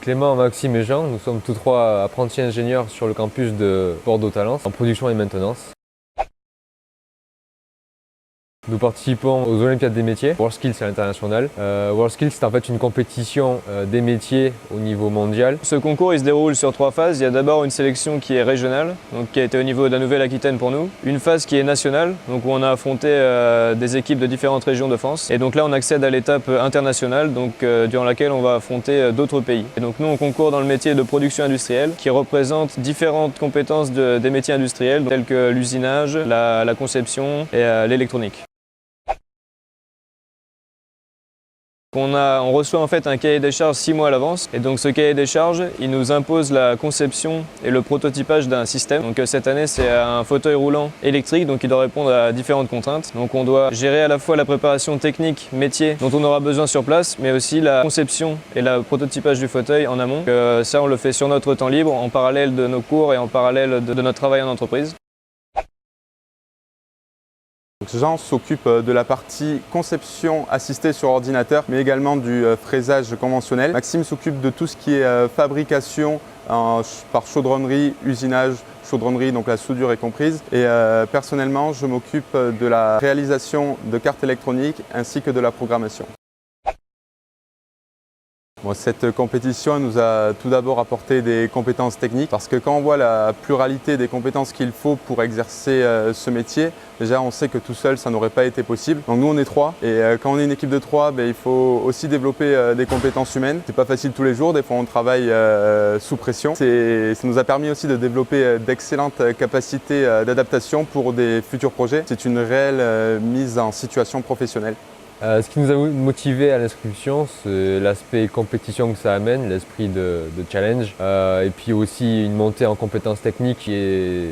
Clément, Maxime et Jean, nous sommes tous trois apprentis ingénieurs sur le campus de Bordeaux-Talence en production et maintenance. Nous participons aux Olympiades des métiers, WorldSkills à l'international. WorldSkills, c'est en fait une compétition des métiers au niveau mondial. Ce concours il se déroule sur 3 phases. Il y a d'abord une sélection qui est régionale, donc qui a été au niveau de la Nouvelle-Aquitaine pour nous. Une phase qui est nationale, donc où on a affronté des équipes de différentes régions de France. Et donc là on accède à l'étape internationale, donc, durant laquelle on va affronter d'autres pays. Et donc nous on concourt dans le métier de production industrielle qui représente différentes compétences des métiers industriels tels que l'usinage, la conception et l'électronique. On reçoit en fait un cahier des charges 6 mois à l'avance et donc ce cahier des charges il nous impose la conception et le prototypage d'un système. Donc cette année c'est un fauteuil roulant électrique donc il doit répondre à différentes contraintes. Donc on doit gérer à la fois la préparation technique métier dont on aura besoin sur place mais aussi la conception et le prototypage du fauteuil en amont. Ça on le fait sur notre temps libre en parallèle de nos cours et en parallèle de notre travail en entreprise. Jean s'occupe de la partie conception assistée sur ordinateur, mais également du fraisage conventionnel. Maxime s'occupe de tout ce qui est fabrication par chaudronnerie, usinage, chaudronnerie, donc la soudure est comprise. Et personnellement, je m'occupe de la réalisation de cartes électroniques ainsi que de la programmation. Cette compétition nous a tout d'abord apporté des compétences techniques parce que quand on voit la pluralité des compétences qu'il faut pour exercer ce métier, déjà on sait que tout seul ça n'aurait pas été possible. Donc nous on est 3 et quand on est une équipe de 3, il faut aussi développer des compétences humaines. C'est pas facile tous les jours, des fois on travaille sous pression. Ça nous a permis aussi de développer d'excellentes capacités d'adaptation pour des futurs projets. C'est une réelle mise en situation professionnelle. Ce qui nous a motivé à l'inscription, c'est l'aspect compétition que ça amène, l'esprit de challenge, et puis aussi une montée en compétences techniques qui est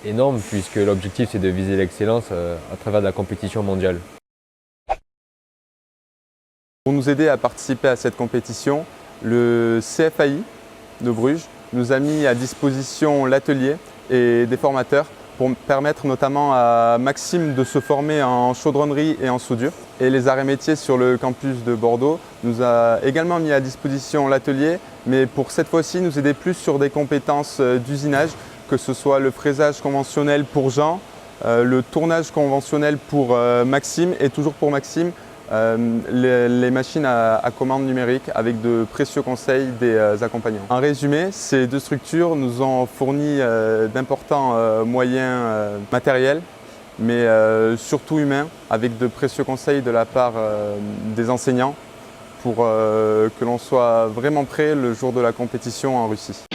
énorme puisque l'objectif c'est de viser l'excellence à travers de la compétition mondiale. Pour nous aider à participer à cette compétition, le CFAI de Bruges nous a mis à disposition l'atelier et des formateurs pour permettre notamment à Maxime de se former en chaudronnerie et en soudure. Et les arts et métiers sur le campus de Bordeaux nous a également mis à disposition l'atelier, mais pour cette fois-ci nous aider plus sur des compétences d'usinage, que ce soit le fraisage conventionnel pour Jean, le tournage conventionnel pour Maxime et toujours pour Maxime, les machines à commande numérique avec de précieux conseils des accompagnants. En résumé, ces deux structures nous ont fourni d'importants moyens matériels, mais surtout humains, avec de précieux conseils de la part des enseignants pour que l'on soit vraiment prêt le jour de la compétition en Russie.